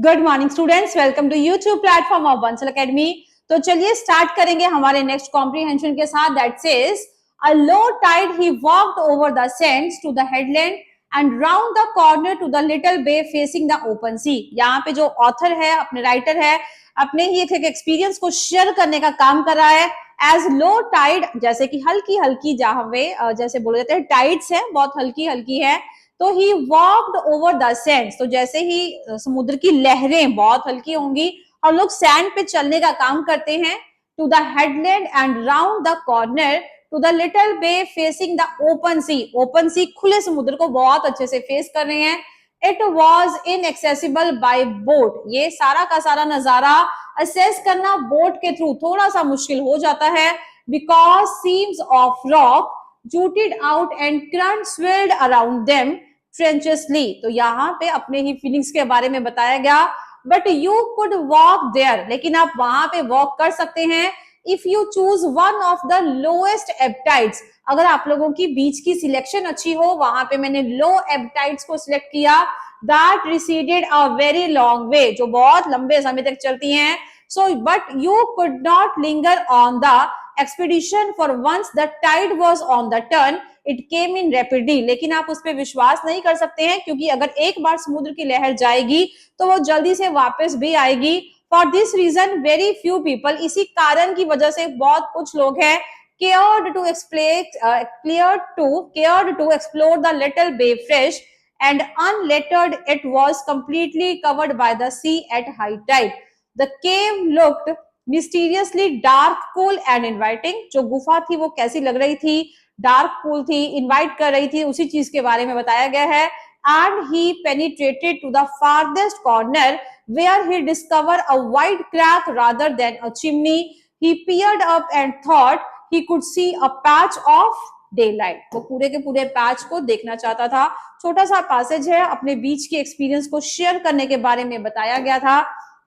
Good morning students, welcome to YouTube platform of Bansal academy. तो चलिए start करेंगे हमारे नेक्स्ट कॉम्प्रीहेंशन के साथ। That says a low tide he walked over the sands to the headland and round the corner to the little bay facing the open sea. यहाँ पे जो author है, अपने राइटर है, अपने ही एक एक्सपीरियंस को शेयर करने का काम कर रहा है। एज लो टाइड, जैसे कि हल्की हल्की, जहां पे जैसे बोले जाते हैं टाइड्स है, बहुत हल्की हल्की है, तो ही वॉक्ड ओवर द सैंड। तो जैसे ही समुद्र की लहरें बहुत हल्की होंगी, हम लोग सैंड पे चलने का काम करते हैं। To the headland and round the corner to the little bay facing the open sea. Open sea, खुले समुद्र को बहुत अच्छे से फेस कर रहे हैं। It was inaccessible bye boat. ये सारा का सारा नजारा असेस करना बोट के थ्रू थोड़ा सा मुश्किल हो जाता है, because seems of rock jutted out and current swirled around them treacherously। तो यहाँ पे अपने ही फीलिंग्स के बारे में बताया गया। But you could walk there, लेकिन आप वहां पे वॉक कर सकते हैं। If you choose one of the lowest ebb tides, अगर आप लोगों की बीच की सिलेक्शन अच्छी हो, वहां पे मैंने लो एबटाइड्स को सिलेक्ट किया। That receded a very long way, जो बहुत लंबे समय तक चलती हैं। So but you could not linger on the expedition for once the tide was on the turn it came in rapidly. लेकिन आप उस पर विश्वास नहीं कर सकते हैं, क्योंकि अगर एक बार समुद्र की लहर जाएगी तो वो जल्दी से वापस भी आएगी। For this reason very few people, इसी कारण की वजह से बहुत कुछ लोग हैं, cared to explore the little bay fresh and unlettered. It was completely covered by the sea at high tide. The cave looked mysteriously dark, cool and inviting. जो गुफा थी वो कैसी लग रही थी? डार्क, कूल थी, इनवाइट कर रही थी, उसी चीज के बारे में बताया गया है। And he penetrated to the farthest corner where he discover a wide crack rather than a chimney. He peered up and thought he could see a patch of daylight. वो पूरे के पूरे पैच को देखना चाहता था। छोटा सा पैसेज है, अपने बीच के एक्सपीरियंस को शेयर करने के बारे में बताया गया था।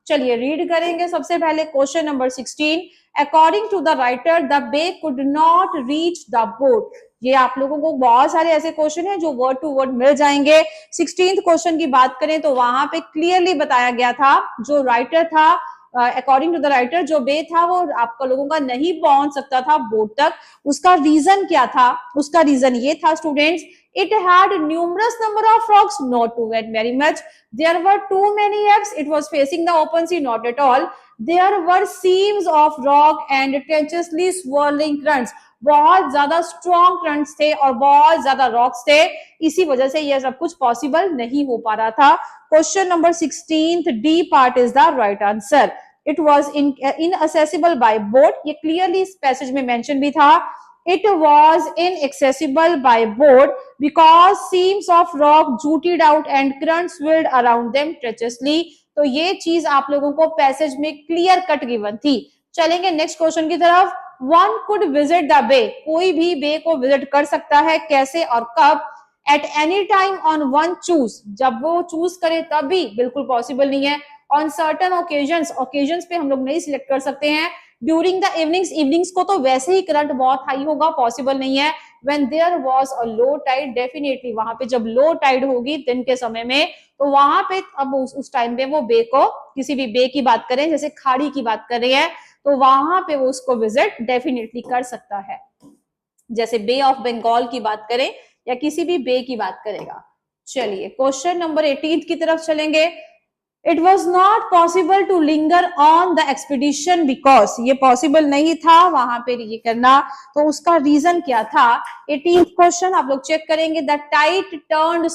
चलिए रीड करेंगे। सबसे पहले question number 16, according to the writer the bay could not reach the boat. ये आप लोगों को बहुत सारे ऐसे क्वेश्चन हैं जो वर्ड टू वर्ड मिल जाएंगे। 16th क्वेश्चन की बात करें तो वहां पे क्लियरली बताया गया था, जो राइटर था, अकॉर्डिंग टू द राइटर, जो बे था वो आपका लोगों का नहीं पहुंच सकता था बोट तक। उसका रीजन क्या था? उसका रीजन ये था students, it had numerous number of rocks, not too very much. There were too many eggs. It was facing the open sea, not at all. There were seams of rock and treacherously swirling currents. बहुत ज्यादा strong currents थे और बहुत ज्यादा rocks थे, इसी वजह से यह सब कुछ पॉसिबल नहीं हो पा रहा था। Question number 16th D part is the right answer. It was inaccessible by boat। ये क्लियरली इस पैसेज में मेंशन भी था। It was inaccessible by boat because seams of rock jutted out and currents swirled around them treacherously। तो ये चीज आप लोगों को पैसेज में क्लियर कट गिवन थी। चलेंगे नेक्स्ट क्वेश्चन की तरफ। One could visit the bay। कोई भी बे को विजिट कर सकता है, कैसे और कब? At any time on one choose। जब वो चूज करे तब भी बिल्कुल पॉसिबल नहीं है। On certain occasions पे हम लोग नहीं सिलेक्ट कर सकते हैं। ड्यूरिंग द इवनिंग्स को तो वैसे ही करंट बहुत हाई होगा, पॉसिबल नहीं है। When there was a low tide, definitely वहां पे जब लो टाइड होगी दिन के समय में, तो वहां पे अब उस टाइम पे वो बे को, किसी भी बे की बात करें, जैसे खाड़ी की बात कर रही है, तो वहां पे वो उसको विजिट डेफिनेटली कर सकता है। जैसे बे ऑफ बंगाल की बात करें या किसी भी बे की बात करेगा। चलिए क्वेश्चन नंबर 18 की तरफ चलेंगे। It was not possible to linger on the expedition because, ये पॉसिबल नहीं था वहां पे ये करना, तो उसका रीजन क्या था? 18th क्वेश्चन आप लोग चेक करेंगे। The tide turned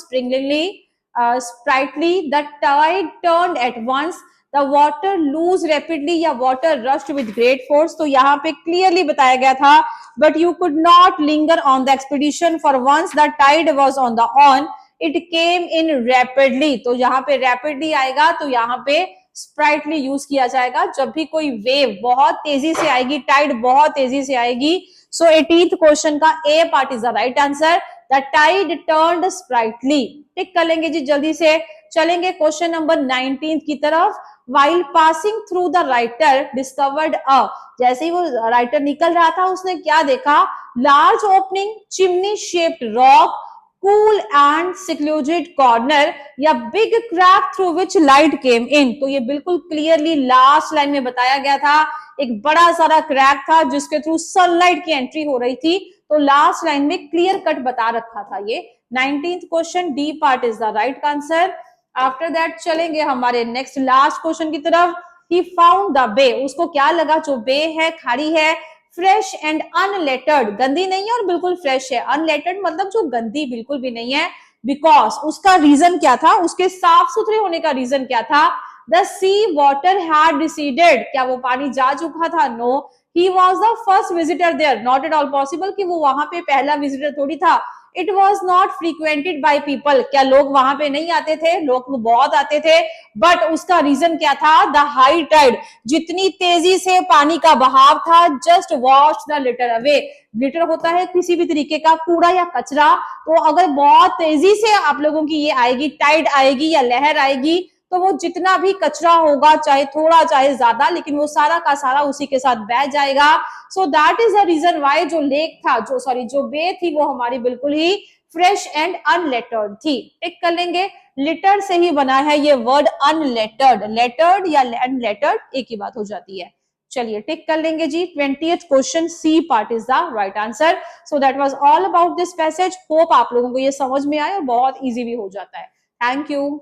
sprightly, the tide turned at once, the water loose rapidly या water rushed with great force। तो यहाँ पे क्लियरली बताया गया था, but you could not linger on the expedition for once the tide was on the on, it came in rapidly। तो यहाँ पे rapidly आएगा तो यहाँ पे sprightly यूज किया जाएगा जब भी कोई वेव बहुत तेजी से आएगी, टाइड बहुत तेजी से आएगी। सो 18th क्वेश्चन का A part is the right answer. The tide turned sprightly. Tick कर लेंगे जी जल्दी से। चलेंगे क्वेश्चन नंबर 19 की तरफ। While passing through the writer discovered a, जैसे ही वो राइटर निकल रहा था उसने क्या देखा? Large opening, chimney shaped rock, cool and secluded corner या big crack through which light came in। तो ये बिल्कुल क्लियरली लास्ट लाइन में बताया गया था, एक बड़ा सारा क्रैक था जिसके थ्रू सनलाइट की एंट्री हो रही थी। तो लास्ट लाइन में क्लियर कट बता रखा था ये। 19th question D part is the right answer. After that चलेंगे हमारे नेक्स्ट लास्ट क्वेश्चन की तरफ। ही फाउंड द बे, उसको क्या लगा, जो बे है, खाड़ी है, फ्रेश एंड अनलेटर्ड, गंदी नहीं है और बिल्कुल फ्रेश है। अनलेटर्ड मतलब जो गंदी बिल्कुल भी नहीं है। बिकॉज उसका रीजन क्या था, उसके साफ सुथरे होने का रीजन क्या था, the sea water had receded, क्या वो पानी जा चुका था, no, he was the first visitor there, not at all possible कि वो वहां पे पहला विजिटर थोड़ी था। It was not frequented by people, क्या लोग वहां पे नहीं आते थे, लोग बहुत आते थे। बट उसका रीजन क्या था, द हाई टाइड, जितनी तेजी से पानी का बहाव था, just wash the litre away. Litre होता है किसी भी तरीके का कूड़ा या कचरा, तो अगर बहुत तेजी से आप लोगों की ये आएगी, टाइड आएगी या लहर आएगी, तो वो जितना भी कचरा होगा, चाहे थोड़ा चाहे ज्यादा, लेकिन वो सारा का सारा उसी के साथ बह जाएगा। So that is the reason why जो लेक था, जो बे थी, वो हमारी बिल्कुल ही फ्रेश एंड अनलेटर्ड थी। टिक कर लेंगे, लिटर से ही बना है ये वर्ड अनलेटर्ड, लेटर्ड या अनलेटर्ड एक ही बात हो जाती है। चलिए टिक कर लेंगे जी। 20th question C part is the right answer. So that was all about this passage. Hope आप लोगों को ये समझ में आए और बहुत इजी भी हो जाता है। Thank you.